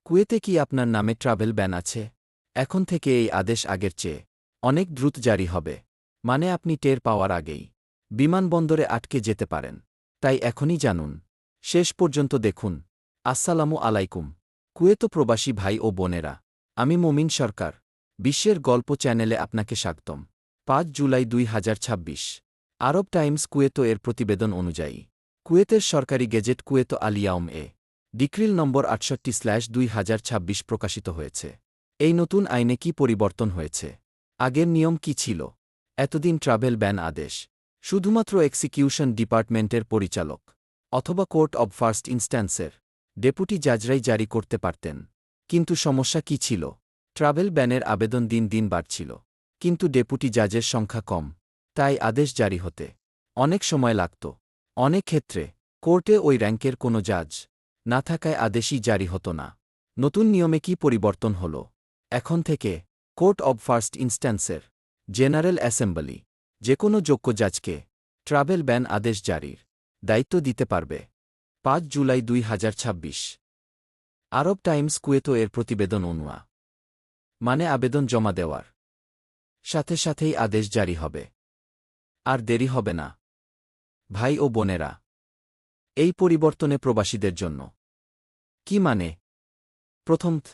কুয়েতে কি আপনার নামে ট্রাভেল ব্যান আছে? এখন থেকে এই আদেশ আগের চেয়ে অনেক দ্রুত জারি হবে। মানে আপনি টের পাওয়ার আগেই বিমানবন্দরে আটকে যেতে পারেন। তাই এখনই জানুন। শেষ পর্যন্ত দেখুন। আসসালামু আলাইকুম কুয়েত প্রবাসী ভাই ও বোনেরা, আমি মমিন সরকার। বিশ্বের গল্প চ্যানেলে আপনাকে স্বাগতম। ৫ জুলাই ২০২৬ আরব টাইমস কুয়েত এর প্রতিবেদন অনুযায়ী কুয়েতের সরকারি গেজেট কুয়েত আলিয়াউম ডিক্রিল নম্বর ৬৮/২০২৬ প্রকাশিত হয়েছে। এই নতুন আইনে কি পরিবর্তন হয়েছে? আগের নিয়ম কি ছিল? এতদিন ট্রাভেল ব্যান আদেশ শুধুমাত্র এক্সিকিউশন ডিপার্টমেন্টের পরিচালক অথবা কোর্ট অব ফার্স্ট ইনস্ট্যান্সের ডেপুটি জাজরাই জারি করতে পারতেন। কিন্তু সমস্যা কি ছিল? ট্রাভেল ব্যানের আবেদন দিন দিন বাড়ছিল, কিন্তু ডেপুটি জাজের সংখ্যা কম। তাই আদেশ জারি হতে অনেক সময় লাগত। অনেক ক্ষেত্রে কোর্টে ওই র্যাঙ্কের কোনো জাজ না থাকায় আদেশই জারি হতো না। নতুন নিয়মে কি পরিবর্তন হল? এখন থেকে কোর্ট অব ফার্স্ট ইনস্ট্যান্সের জেনারেল অ্যাসেম্বলি যে কোনো যোগ্য জাজকে ট্রাভেল ব্যান আদেশ জারির দায়িত্ব দিতে পারবে। ৫ জুলাই ২০২৬ আরব টাইমস কুয়েত এর প্রতিবেদন অনুয়া। মানে আবেদন জমা দেওয়ার সাথে সাথেই আদেশ জারি হবে। আর দেরি হবে না। ভাই ও বোনেরা, এই পরিবর্তনে প্রবাসীদের জন্য কি মানে? প্রথমত,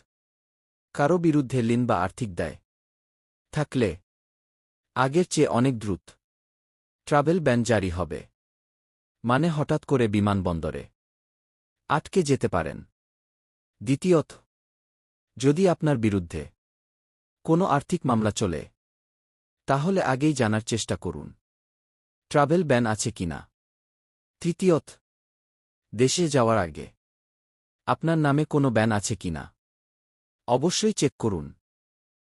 কারো বিরুদ্ধে লিন বা আর্থিক দায় থাকলে আগের চেয়ে অনেক দ্রুত ট্রাভেল ব্যান জারি হবে। মানে হঠাৎ করে বিমানবন্দরে আটকে যেতে পারেন। দ্বিতীয়ত, যদি আপনার বিরুদ্ধে কোনো আর্থিক মামলা চলে, তাহলে আগেই জানার চেষ্টা করুন ট্রাভেল ব্যান আছে কিনা। তৃতীয়ত, দেশে যাওয়ার আগে আপনার নামে কোনো ব্যান আছে কিনা অবশ্যই চেক করুন।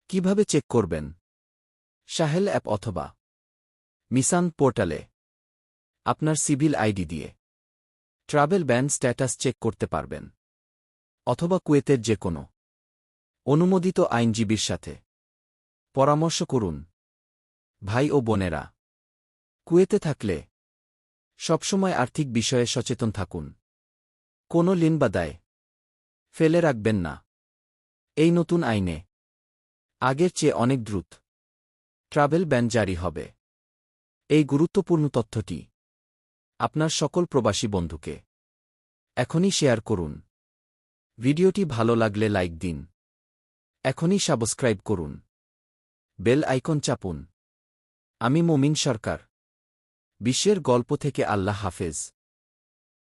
কিভাবে চেক করবেন? সাহেল অ্যাপ অথবা মিসান পোর্টালে আপনার সিভিল আইডি দিয়ে ট্রাভেল ব্যান স্ট্যাটাস চেক করতে পারবেন। অথবা কুয়েতের যে কোনো অনুমোদিত আইনজীবীর সাথে পরামর্শ করুন। ভাই ও বোনেরা, কুয়েতে থাকলে সবসময় আর্থিক বিষয়ে সচেতন থাকুন। কোনো লিন বা দায় ফেলে রাখবেন না। এই নতুন আইনে আগের চেয়ে অনেক দ্রুত ট্রাভেল ব্যান জারি হবে। এই গুরুত্বপূর্ণ তথ্যটি আপনার সকল প্রবাসী বন্ধুকে এখনই শেয়ার করুন। ভিডিওটি ভালো লাগলে লাইক দিন। এখনই সাবস্ক্রাইব করুন। বেল আইকন চাপুন। আমি মমিন সরকার। বিশ্বের গল্প থেকে আল্লাহ হাফেজ।